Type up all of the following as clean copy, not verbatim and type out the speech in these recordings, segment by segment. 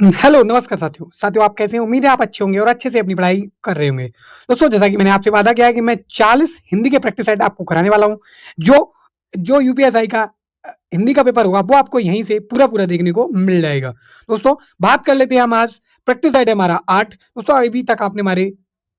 Hello, नमस्कार साथियों। साथियों, आप कैसे हैं? उम्मीद है आप अच्छे होंगे और अच्छे से अपनी पढ़ाई कर रहे होंगे। दोस्तों, जैसा कि मैंने आपसे वादा किया है कि मैं 40 हिंदी के प्रैक्टिस सेट आपको कराने वाला हूँ। जो जो यूपीएसआई का हिंदी का पेपर होगा, वो आपको यहीं से पूरा-पूरा देखने को मिल जाएगा। दोस्तों, बात कर लेते हैं हम आज। प्रैक्टिस सेट है हमारा 8। दोस्तों, अभी तक आपने हमारे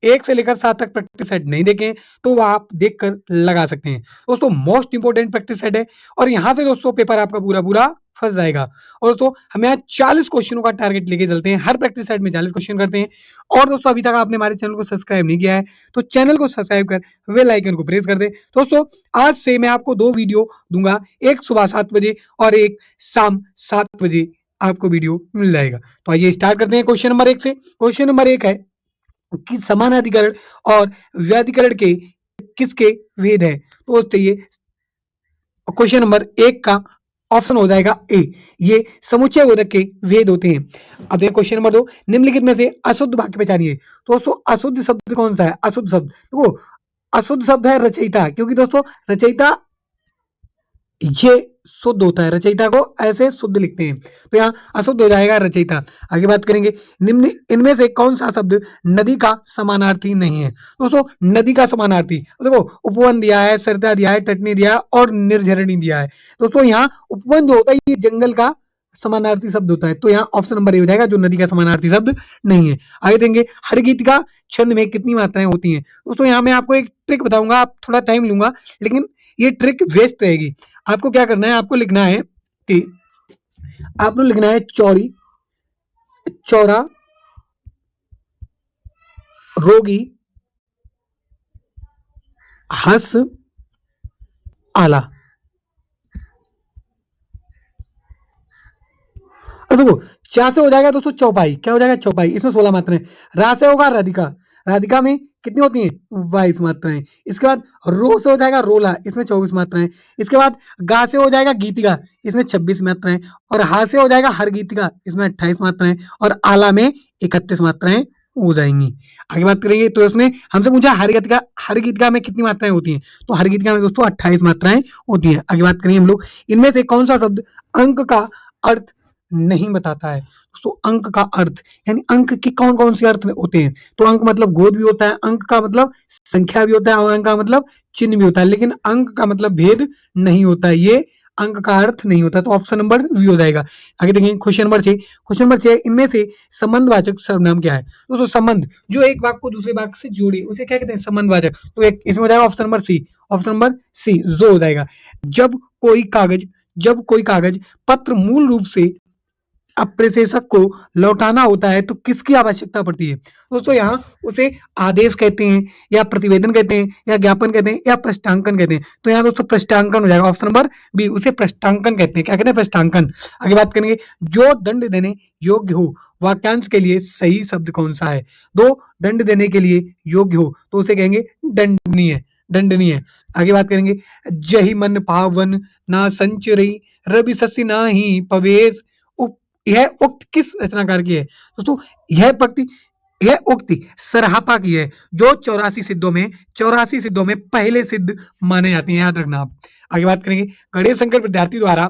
1 से लेकर 7 तक प्रैक्टिस सेट नहीं देखे हैं, तो वो आप देखकर लगा सकते हैं। दोस्तों, मोस्ट इंपोर्टेंट प्रैक्टिस सेट है और यहाँ से दोस्तों पेपर आपका पूरा-पूरा फँस जाएगा। और दोस्तों हम यहाँ 40 क्वेश्चनों का टारगेट लेके चलते हैं। हर प्रैक्टिस सेट में 40 क्वेश्चन करते हैं। और दोस्तों अभी तक आपने हमारे चैनल को सब्सक्राइब नहीं किया है, तो चैनल को सब्सक्राइब कर बेल आइकन को प्रेस कर दें। दोस्तों, आज से मैं आपको 2 वीडियो दूँगा, एक सुबह 7 बजे और एक शाम 7 बजे आपको वीडियो मिल जाएगा। तो आइए स्टार्ट करते हैं क्वेश्चन नंबर 1 से। क्वेश्चन नंबर 1 है कि समानाधिकरण और व्याधिकरण के किसके भेद हैं? तो दोस्तों ये क्वेश्चन नंबर 1 का ऑप्शन हो जाएगा ए। ये समुच्चय बोधक के भेद होते हैं। अब देखो क्वेश्चन नंबर 2, निम्नलिखित में से अशुद्ध वाक्य पहचानिए। तो दोस्तों अशुद्ध शब्द कौन सा है? अशुद्ध शब्द देखो, अशुद्ध शब्द है रचयिता, क्योंकि दोस्तों रचयिता ये शुद्ध होता है, रचयिता को ऐसे शुद्ध लिखते हैं, तो यहाँ अशुद्ध हो जाएगा रचयिता। आगे बात करेंगे, निम्न इनमें से कौन सा शब्द नदी का समानार्थी नहीं है? दोस्तों नदी का समानार्थी देखो, उपवन दिया है, सरिता दिया है, तटनी दिया है और निर्झरणी दिया है। दोस्तों यहाँ उपवन जो होता है ये जंगल का समानार्थी शब्द होता है, तो यहाँ ऑप्शन नंबर ए हो जाएगा, जो नदी का समानार्थी शब्द नहीं है। आगे देंगे, हर गीत का छंद में कितनी मात्राएं होती हैं? दोस्तों यहाँ मैं आपको एक ट्रिक बताऊंगा, आप थोड़ा टाइम लूंगा, लेकिन ये ट्रिक वेस्ट रहेगी। आपको क्या करना है, आपको लिखना है कि आपको लिखना है चौड़ी, चौरा, रोगी, हंस, आला। और देखो चा से हो जाएगा दोस्तों चौपाई, क्या हो जाएगा? चौपाई, इसमें 16 मात्राएं। रा से होगा राधिका, राधिका में कितनी होती हैं? 22 मात्राएं। इसके बाद रो से हो जाएगा रोला, इसमें 24 मात्राएं। इसके बाद गा से हो जाएगा गीतिका, इसमें 26 मात्राएं। और हा से हो जाएगा हर गीतिका, इसमें 28 मात्राएं। और आला में 31 मात्राएं हो जाएंगी। आगे बात करेंगे, तो इसने हमसे पूछा हर गीतिका में कितनी मात्राएं होती हैं? तो हर गीतिका में दोस्तों 28 मात्राएं होती हैं। आगे बात करेंगे हम लोग, इनमें से कौन सा शब्द अंक का अर्थ नहीं बताता है? तो अंक का अर्थ, यानी अंक के कौन कौन से अर्थ होते हैं? तो अंक मतलब गोद भी होता है, अंक का मतलब संख्या भी होता है, और अंक का मतलब चिन्ह भी होता है, लेकिन अंक का मतलब भेद नहीं होता है, ये अंक का अर्थ नहीं होता। तो ऑप्शन नंबर बी हो जाएगा। आगे देखेंगे क्वेश्चन नंबर 6। क्वेश्चन नंबर 6, इनमें से संबंधवाचक सर्वनाम क्या है? दोस्तों संबंध, जो एक वाक्य को दूसरे वाक्य से जोड़े, उसे क्या कहते हैं? संबंधवाचक। तो एक इसमें हो जाएगा option number C. Option number C जो हो जाएगा। जब कोई कागज जब कोई कागज पत्र मूल रूप से अप्रेषक को लौटाना होता है, तो किसकी आवश्यकता पड़ती है? दोस्तों यहाँ उसे आदेश कहते हैं, या प्रतिवेदन कहते हैं, या ज्ञापन कहते हैं, या प्रष्टांकन कहते हैं। तो यहाँ दोस्तों प्रष्टांकन हो जाएगा, ऑप्शन नंबर बी, उसे प्रष्टांकन कहते हैं। क्या कहते हैं? प्रष्टांकन। आगे बात करेंगे, जो दंड देने योग्य हो, वाक्यांश के लिए सही शब्द कौन सा है? दो दंड देने के लिए योग्य हो, तो उसे कहेंगे दंडनीय, दंडनीय। आगे बात करेंगे, जही मन पावन ना संचरी, रवि शशि ना ही पवेश। यह उक्त किस रचनाकार की है? दोस्तों यह उक्ति सरहापा की है, जो 84 सिद्धों में पहले सिद्ध माने जाती हैं, याद रखना आप। आगे बात करेंगे, गणेश शंकर विद्यार्थी द्वारा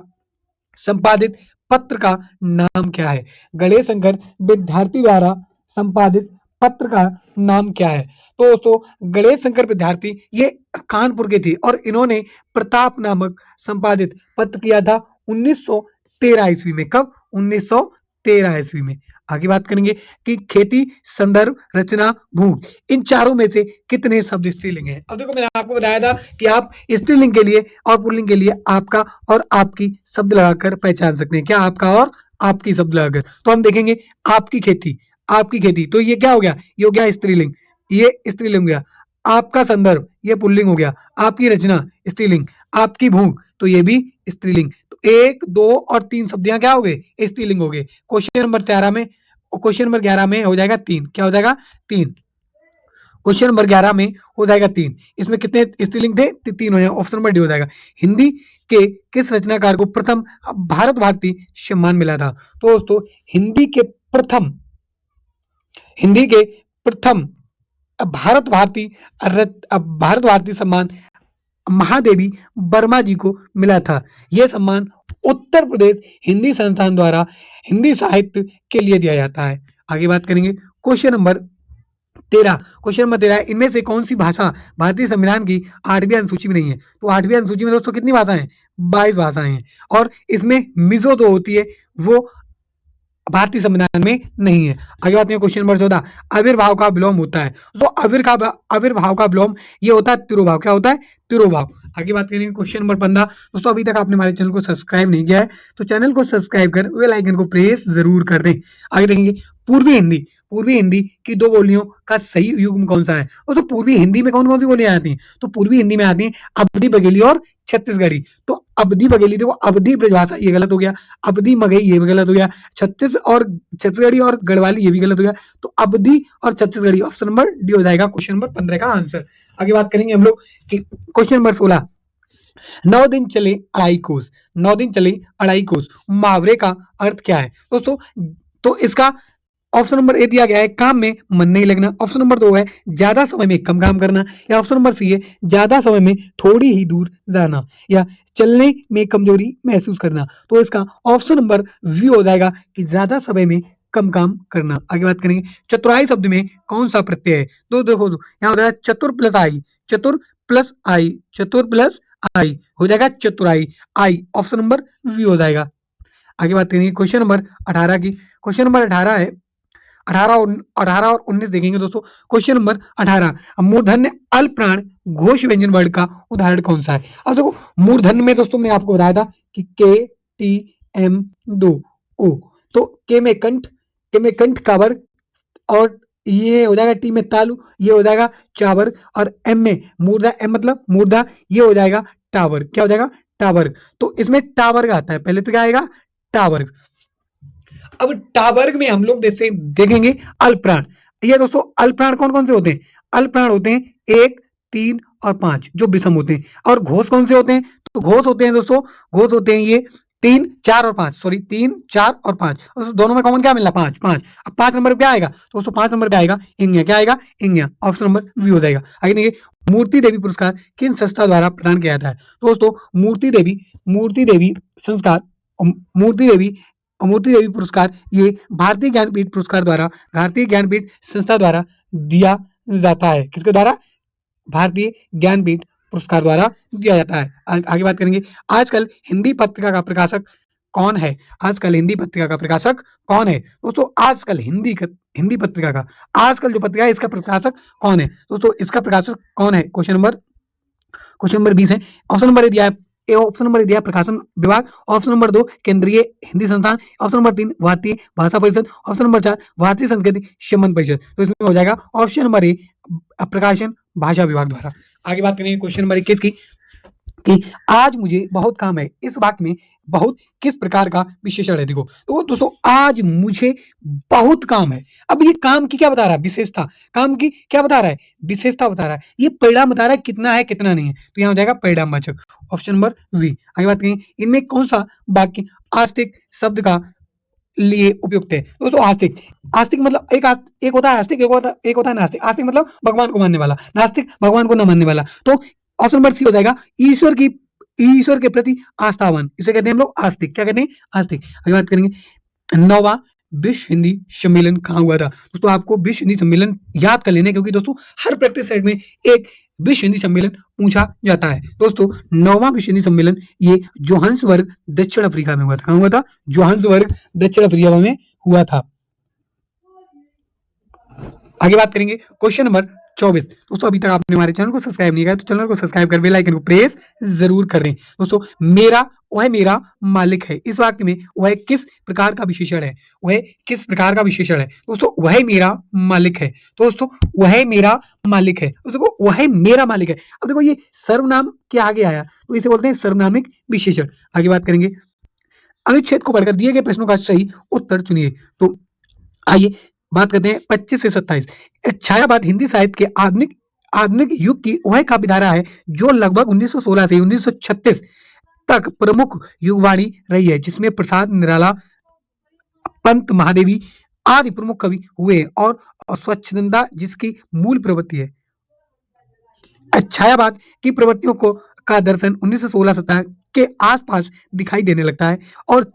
संपादित पत्र का नाम क्या है? गणेश शंकर विद्यार्थी द्वारा संपादित पत्र का नाम क्या है? तो दोस्तों गणेश शंकर विद्यार्थी ये कानपुर के थे, और इन्होंने प्रताप नामक संपादित पत्र किया था 1913 ईस्वी में। कब? 1913 ईस्वी में। आगे बात करेंगे कि खेती, संदर्भ, रचना, भूख, इन चारों में से कितने शब्द स्त्रीलिंग हैं? अब देखो मैंने आपको बताया था कि आप स्त्रीलिंग के लिए और पुल्लिंग के लिए आपका और आपकी शब्द लगाकर पहचान सकते हैं। क्या? आपका और आपकी शब्द लगाकर। तो हम देखेंगे आपकी खेती, तो ये क्या हो गया? ये हो गया स्त्रीलिंग, ये स्त्रीलिंग हो गया। आपका संदर्भ, ये पुल्लिंग हो गया। आपकी रचना स्त्रीलिंग, आपकी भूख, तो ये भी स्त्रीलिंग। तो 1, 2 और 3 शब्द यहाँ क्या हो गए? स्त्रीलिंग हो गए। क्वेश्चन नंबर 13 में, क्वेश्चन नंबर 11 में हो जाएगा 3। क्या हो जाएगा? 3। क्वेश्चन नंबर 11 में हो जाएगा 3। इसमें कितने स्त्रीलिंग थे? 3 हो जाएगा। ऑप्शन नंबर डी हो जाएगा। हिंदी के किस रचनाकार को प्रथम भारत भारती सम्मान मिला था? तो दोस्तों हिंदी के प्रथम भारत भारती सम्मान महादेवी वर्मा जी को मिला था। यह सम्मान उत्तर प्रदेश हिंदी संस्थान द्वारा हिंदी साहित्य के लिए दिया जाता है। आगे बात करेंगे क्वेश्चन नंबर 13। क्वेश्चन नंबर 13, इनमें से कौन सी भाषा भारतीय संविधान की 8वीं अनुसूची में नहीं है? तो 8वीं अनुसूची में दोस्तों कितनी भाषाएं हैं? 22 भाषाएं हैं, और इसमें मिजो जो होती है वो भारतीय संविधान में नहीं है। आगे बात करें क्वेश्चन नंबर 14, आविर्भाव का विलोम होता है। तो आविर्भाव का विलोम ये होता है तिरोभाव। क्या होता है? तिरोभाव। आगे बात करेंगे क्वेश्चन नंबर 15। दोस्तों अभी तक आपने हमारे चैनल को सब्सक्राइब नहीं किया है तो चैनल को सब्सक्राइब कर बेल आइकन को प्रेस जरूर कर दें। आगे देखेंगे पूर्वी हिंदी। पूर्वी हिंदी की दो बोलियों का सही युग्म कौन सा है? तो पूर्वी हिंदी में कौन कौन सी बोलियां आती हैं? तो पूर्वी हिंदी में आती हैं अवधी बघेली और छत्तीसगढ़ी। तो अवधी बघेली, देखो अवधी ब्रजभाषा ये गलत हो गया, अवधी मगही ये भी गलत हो गया, छत्तीसगढ़ी और गढ़वाली ये भी गलत हो गया। तो अवधी और छत्तीसगढ़ी ऑप्शन नंबर डी हो जाएगा क्वेश्चन नंबर 15 का आंसर। आगे बात करेंगे हम लोग कि क्वेश्चन नंबर 16, 9 दिन चले अढ़ाई कोस। 9 दिन चले अढ़ाई कोस मुहावरे का अर्थ क्या है दोस्तों? तो इसका ऑप्शन नंबर ए दिया गया है काम में मन नहीं लगना, ऑप्शन नंबर 2 है ज्यादा समय में कम काम करना, या ऑप्शन नंबर सी है ज्यादा समय में थोड़ी ही दूर जाना, या चलने में कमजोरी महसूस करना। तो इसका ऑप्शन नंबर वी हो जाएगा कि ज्यादा समय में कम काम करना। आगे बात करेंगे चतुराई शब्द में कौन सा प्रत्यय है? तो देखो यहाँ हो जाएगा चतुर प्लस आई, चतुर प्लस आई, चतुर प्लस आई हो जाएगा चतुराई, आई ऑप्शन नंबर वी हो जाएगा। आगे बात करेंगे क्वेश्चन नंबर 18 की। क्वेश्चन नंबर 18 है 18 और 19 देखेंगे दोस्तों। क्वेश्चन नंबर 18, मूर्धन्य अल्प प्राण घोष व्यंजन वर्ड का उदाहरण कौन सा है? अब देखो मूर्धन्य में दोस्तों मैं आपको बताया था कि के टी एम दो ओ, तो के में कंठ का वर्ग, और ये हो जाएगा टी में तालु, ये हो जाएगा चावर, और एम में मूर्धा, एम मतलब मूर्धा, ये हो जाएगा टावर। क्या हो जाएगा? टावर। तो इसमें टावर आता है, पहले तो क्या आएगा? टावर। अब टावर्ग में हम लोग जैसे देखेंगे अल्पप्राण। ये दोस्तों अल्पप्राण कौन कौन से होते हैं? अल्पप्राण होते हैं 1, 3 और 5 जो विषम होते हैं। और घोष कौन से होते हैं? तो घोष होते हैं दोस्तों, घोष होते हैं ये 3, 4 और 5, सॉरी 3, 4 और 5, दोनों में कॉमन क्या मिलना? 5, 5। अब 5 नंबर पे क्या आएगा? तो दोस्तों 5 नंबर पे आएगा इंग्या। क्या आएगा? इंग्या, ऑप्शन नंबर वी हो जाएगा। आगे देखिए मूर्ति देवी पुरस्कार किन संस्था द्वारा प्रदान किया जाता है? तो दोस्तों मूर्ति देवी संस्कार, मूर्ति देवी पुरस्कार ये भारतीय ज्ञानपीठ संस्था द्वारा दिया जाता है। किसके द्वारा? भारतीय ज्ञानपीठ पुरस्कार द्वारा दिया जाता है। आगे बात करेंगे आजकल हिंदी पत्रिका का प्रकाशक कौन है? आजकल हिंदी पत्रिका का प्रकाशक कौन है? दोस्तों आजकल हिंदी पत्रिका का आजकल जो पत्रिका है इसका प्रकाशक कौन है? दोस्तों इसका प्रकाशक कौन है? क्वेश्चन नंबर 20 है। ऑप्शन नंबर ए दिया है, ऑप्शन नंबर दिया प्रकाशन विभाग, ऑप्शन नंबर 2 केंद्रीय हिंदी संस्थान, ऑप्शन नंबर 3 भारतीय भाषा परिषद, ऑप्शन नंबर 4 भारतीय संस्कृति संबंध परिषद। तो इसमें हो जाएगा ऑप्शन नंबर ए प्रकाशन भाषा विभाग द्वारा। आगे बात करेंगे क्वेश्चन नंबर 21 की कि आज मुझे बहुत काम है, इस वाक्य में बहुत किस प्रकार का विशेषण है? देखो तो दोस्तों आज मुझे बहुत काम है। अब ये काम की क्या बता रहा है? विशेषता। काम की क्या बता रहा है? विशेषता बता रहा है। ये परिणाम बता रहा है कितना है कितना नहीं है। तो यहाँ हो जाएगा परिणामवाचक, ऑप्शन नंबर वी। आगे बात करें इनमें कौन सा वाक्य आस्तिक शब्द का लिए उपयुक्त है? दोस्तों आस्तिक मतलब एक होता है आस्तिक, एक होता है नास्तिक। आस्तिक मतलब भगवान को मानने वाला, नास्तिक भगवान को न मानने वाला। तो ऑप्शन नंबर सी हो जाएगा ईश्वर के प्रति आस्थावान, इसे कहते हैं हम लोग आस्तिक। क्या कहते हैं? आस्तिक। अभी बात करेंगे 9वां विश्व हिंदी सम्मेलन कहाँ हुआ था? दोस्तों आपको विश्व हिंदी सम्मेलन याद कर लेने, क्योंकि दोस्तों हर प्रैक्टिस सेट में एक विश्व हिंदी सम्मेलन पूछा जाता है। दोस्तों 9वां विश्व हिंदी सम्मेलन ये जोहान्सबर्ग दक्षिण अफ्रीका में हुआ था। कहाँ हुआ था? जोहान्सबर्ग दक्षिण अफ्रीका में हुआ था। आगे बात करेंगे क्वेश्चन नंबर 24। दोस्तों अभी तक आपने हमारे चैनल को सब्सक्राइब नहीं किया तो चैनल को सब्सक्राइब कर बेल आइकन को प्रेस जरूर कर दें। दोस्तों वह मेरा मालिक है, इस वाक्य में वह किस प्रकार का विशेषण है? वह किस प्रकार का विशेषण है? दोस्तों वह मेरा मालिक है। तो दोस्तों वह मेरा मालिक है, दोस्तों वह मेरा मालिक है। अब देखो ये सर्वनाम के आगे आया तो इसे बोलते हैं सर्वनामिक विशेषण। आगे बात करेंगे अनुच्छेद को पढ़कर दिए गए प्रश्नों का सही उत्तर चुनिए। तो आइए बात करते हैं 25 से 27। छायावाद हिंदी साहित्य के आधुनिक युग की वह काव्यधारा है जो लगभग 1916 से 1936 तक प्रमुख युगवाणी रही है, जिसमें प्रसाद निराला, पंत महादेवी आदि प्रमुख कवि हुए और स्वच्छंदा जिसकी मूल प्रवृत्ति है। छायावाद की प्रवृत्तियों को का दर्शन 1916 के आसपास दिखाई देने लगता है और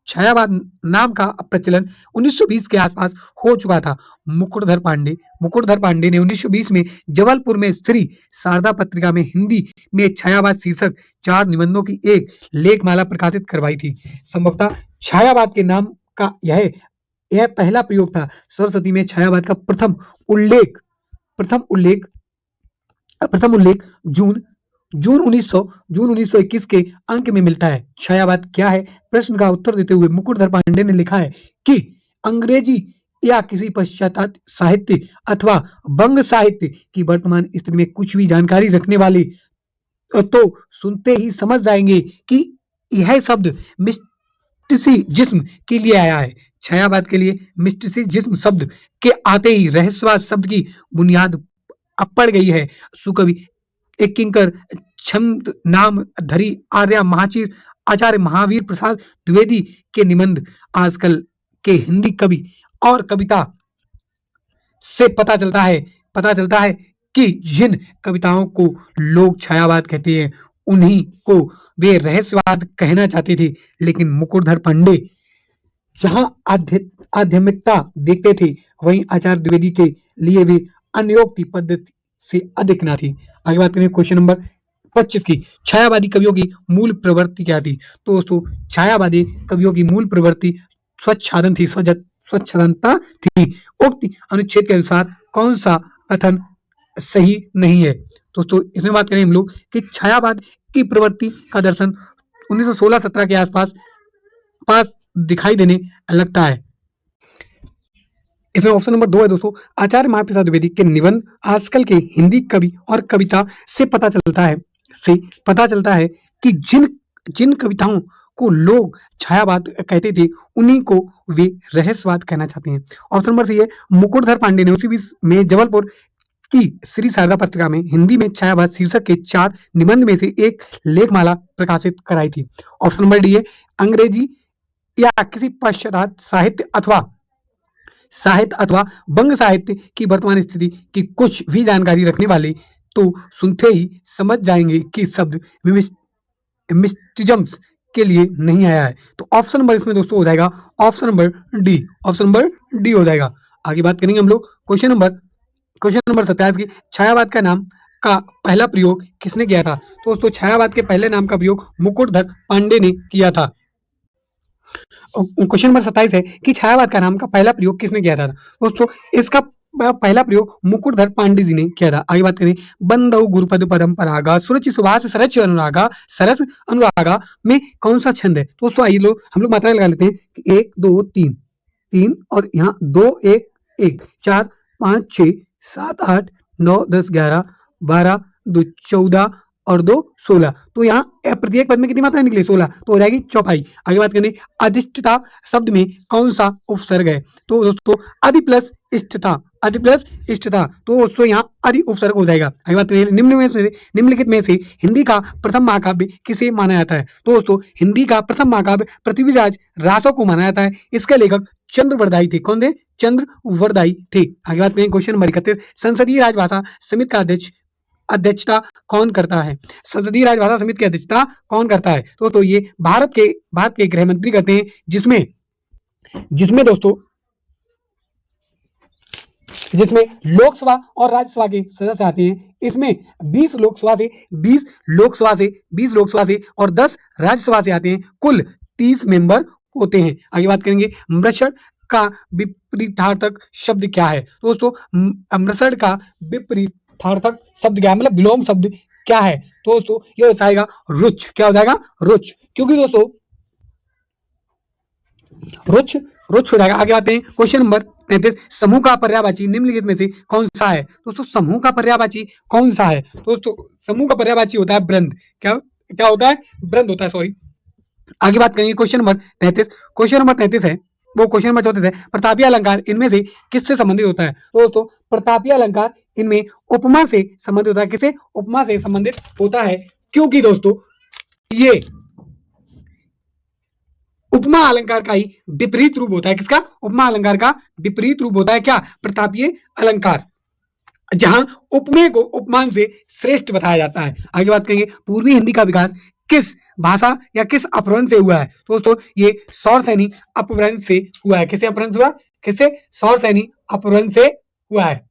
छायावाद नाम का प्रचलन 1920 के आसपास हो चुका था। मुकुटधर पांडे ने 1920 में जबलपुर में स्त्री शारदा पत्रिका में हिंदी में छायावाद शीर्षक 4 निबंधों की एक लेखमाला प्रकाशित करवाई थी। संभवतः छायावाद के नाम का यह पहला प्रयोग था। सरस्वती में छायावाद का प्रथम उल्लेख जून 1921 के अंक में मिलता है। छायावाद क्या है? प्रश्न का उत्तर देते हुए मुकुटधर पांडे ने लिखा है कि अंग्रेजी या किसी पाश्चात्य साहित्य अथवा बंग साहित्य की वर्तमान स्थिति में कुछ भी जानकारी रखने वाले तो सुनते ही समझ जाएंगे कि यह शब्द मिस्टिसिज्म के लिए आया है। छायावाद के लिए मिस्टिसिज्म शब्द के आते ही रहस्यवाद शब्द की बुनियाद पड़ गई है। सुकवि एक किंकर छंद नाम धरी आचार्य महावीर प्रसाद द्विवेदी के निबंध आजकल के हिंदी कवि और कविता से पता चलता है कि जिन कविताओं को लोग छायावाद कहते हैं उन्हीं को वे रहस्यवाद कहना चाहते थे, लेकिन मुकुटधर पांडे जहां आध्यात्मिकता देखते थे वहीं आचार्य द्विवेदी के लिए वे अन्योक्ति पद्धति से अधिक ना थी। आगे बात करें क्वेश्चन नंबर 25 की। छायावादी कवियों की मूल प्रवृत्ति क्या थी? तो दोस्तों छायावादी कवियों की मूल प्रवृत्ति स्वच्छंदता थी। उक्त अनुच्छेद के अनुसार कौन सा कथन सही नहीं है? दोस्तों इसमें बात करें हम लोग कि छायावाद की प्रवृत्ति का दर्शन 1916-17 के आसपास दिखाई देने लगता है। इसमें ऑप्शन नंबर 2 है दोस्तों। आचार्य महाप्रसाद द्विवेदी के निबंध आजकल के हिंदी कवि और कविता से पता चलता है कि जिन कविताओं को लोग छायावाद कहते थे उन्हीं को वे रहस्यवाद कहना चाहते हैं। ऑप्शन नंबर सी है। मुकुटधर पांडे ने उसी में जबलपुर की श्री शारदा पत्रिका में हिंदी में छायावाद शीर्षक के 4 निबंध में से एक लेखमाला प्रकाशित कराई थी। ऑप्शन नंबर डी है। अंग्रेजी या किसी पाश्चात्य साहित्य अथवा बंग साहित्य की वर्तमान स्थिति की कुछ भी जानकारी रखने वाले तो सुनते ही समझ जाएंगे कि शब्द मिस्टिज्म्स के लिए नहीं आया है। तो ऑप्शन नंबर इसमें दोस्तों हो जाएगा ऑप्शन नंबर डी हो जाएगा। आगे बात करेंगे हम लोग क्वेश्चन नंबर 27 की। छायावाद का नाम का पहला प्रयोग किसने किया था? तो दोस्तों छायावाद के पहले नाम का प्रयोग मुकुटधर पांडे ने किया था। क्वेश्चन नंबर 27 है कि छायावाद का नाम का पहला प्रयोग किसने किया था? दोस्तों इसका पहला प्रयोग मुकुटधर पांडे जी ने किया था। आगे बात करें। बंदौ गुरुपद परंपरागा सुरुचि सुभाष सरस अनुरागा में कौन सा छंद है? दोस्तों आइए हम लोग मात्रा लगा लेते हैं कि 1 2 3 और यहाँ 2 1 1 4 5 6 7 8 9 10 11 12 2 14 और 2 16। तो यहाँ प्रत्येक पद में कितनी मात्रा निकली? 16। तो हो जाएगी चौपाई। आगे बात करें। अधिष्ठिता शब्द में कौन सा उपसर्ग है? तो दोस्तों अधि प्लस इष्टता। तो दोस्तों यहाँ अधि उपसर्ग हो जाएगा। आगे बात करें। निम्नलिखित में से हिंदी का प्रथम महाकाव्य किसे माना जाता है? तो दोस्तों हिंदी का प्रथम महाकाव्य पृथ्वीराज रासो को माना जाता है। इसके लेखक चंद्रवरदाई थे। कौन थे? चंद्रवरदाई थे। आगे बात करें। Question number 31। संसदीय राजभाषा समिति का अध्यक्षता कौन करता है? संसदीय राजभाषा समिति की अध्यक्षता कौन करता है? तो ये भारत के गृह मंत्री करते हैं, जिसमें दोस्तों लोकसभा और राज्यसभा के सदस्य आते हैं। इसमें 20 लोकसभा से और 10 राज्यसभा से आते हैं। कुल 30 मेंबर होते हैं। आगे बात करेंगे। मृषण का विपरीतार्थक शब्द क्या है? दोस्तों मृषण का विपरीतार्थक शब्द क्या है, मतलब विलोम शब्द क्या है? तो दोस्तों ये हो जाएगा रुच। क्या हो जाएगा? रुच। क्योंकि दोस्तों रुच हो जाएगा। आगे आते हैं क्वेश्चन नंबर 33। समूह का पर्यायवाची निम्नलिखित में से कौन सा है? दोस्तों समूह का पर्यायवाची कौन सा है? दोस्तों समूह का पर्यायवाची होता है वृंद। क्या होता है? वृंद होता है, सॉरी। आगे बात करेंगे क्वेश्चन नंबर 33। क्वेश्चन नंबर 34 है, वो क्वेश्चन नंबर 34 है। प्रतापीय अलंकार इनमें से किससे संबंधित होता है? तो दोस्तों प्रतापीय अलंकार इनमें उपमा से संबंधित होता है। किसे? उपमा से संबंधित होता है, क्योंकि दोस्तों ये उपमा अलंकार का ही विपरीत रूप होता है। किसका? उपमा अलंकार का विपरीत रूप होता है क्या? प्रतापीय अलंकार, जहां उपमेय को उपमान से श्रेष्ठ बताया जाता है। आगे बात करेंगे। पूर्वी हिंदी का विकास किस भाषा या किस अपभ्रंश से हुआ है? तो दोस्तों ये सौरसैनी अपभ्रंश से हुआ है। किससे अपभ्रंश हुआ? किससे? सौरसैनी अपभ्रंश से हुआ है।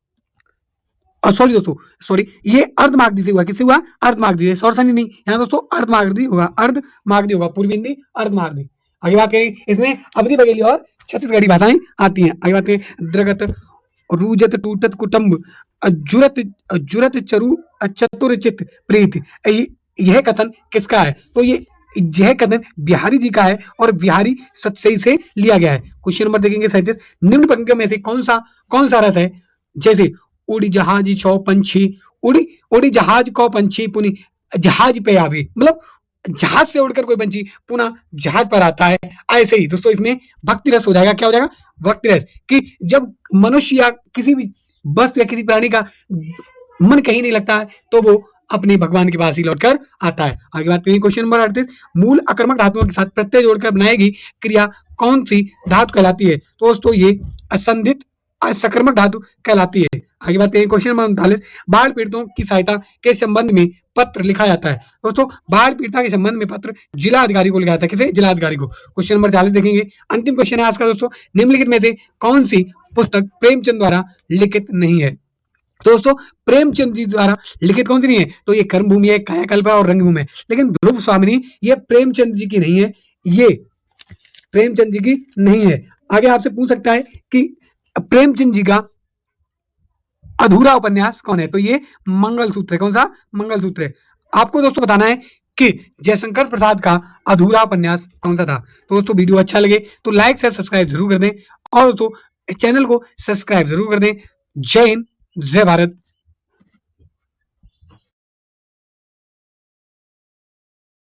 सॉरी दोस्तों, सॉरी, ये अर्धमागधी से हुआ। किससे हुआ? अर्धमागधी से, सौरसैनी नहीं, यहाँ दोस्तों अर्धमागधी होगा, अर्धमागधी होगा, पूर्वी हिंदी अर्धमागधी। आगे बात करें, इसमें अवधि बघेली और छत्तीसगढ़ी भाषाएं आती हैं। आगे बात करें, द्रगत, रूजत, टूटत, कुटुम्ब, जुरत, जुरत, चरु, चतुरचित, प्रीत, यह कथन किसका है? तो यह कथन बिहारी जी का है और बिहारी सतसई से लिया गया है। क्वेश्चन नंबर देखेंगे 37, निम्न पंक्तियों में से कौन सा रस है? जैसे उड़ी जहाज छो पंछी, उड़ी जहाज को पंछी पुनी जहाज पे आवे, मतलब जहाज से उड़कर कोई पंछी पुनः जहाज पर आता है। ऐसे ही दोस्तों इसमें भक्ति रस हो जाएगा। क्या हो जाएगा? भक्ति रस, कि जब मनुष्य या किसी भी वस्तु या किसी प्राणी का मन कहीं नहीं लगता है तो वो अपने भगवान के पास ही लौटकर आता है। आगे बात करेंगे, क्वेश्चन नंबर 38, मूल अकर्मक धातुओं के साथ प्रत्यय जोड़कर बनाएगी क्रिया कौन सी धातु कहलाती है? तो दोस्तों ये असंधित असकर्मक धातु कहलाती है। आगे बात करें, क्वेश्चन नंबर 39, बाढ़ पीड़ितों की सहायता के संबंध में पत्र लिखा जाता है। दोस्तों बाढ़ पीड़िता के संबंध में पत्र जिला अधिकारी को लिखा जाता है। किसे? जिला अधिकारी को। क्वेश्चन नंबर 40 देखेंगे, अंतिम क्वेश्चन है आज का दोस्तों, निम्नलिखित में से कौन सी पुस्तक प्रेमचंद द्वारा लिखित नहीं है? दोस्तों प्रेमचंद जी द्वारा लिखित कौन सी नहीं है? तो ये कर्मभूमि है, कायाकल्प है और रंगभूमि है। लेकिन ध्रुव स्वामिनी ये प्रेमचंद जी की नहीं है, ये प्रेमचंद जी की नहीं है। आगे आपसे पूछ सकता है कि प्रेमचंद जी का अधूरा उपन्यास कौन है? तो ये मंगलसूत्र है। कौन सा? मंगलसूत्र है। आपको दोस्तों बताना है कि जयशंकर प्रसाद का अधूरा उपन्यास कौन सा था। तो दोस्तों वीडियो अच्छा लगे तो लाइक शेयर सब्सक्राइब जरूर कर दें और दोस्तों चैनल को सब्सक्राइब जरूर कर दें। जय हिंद, जय भारत।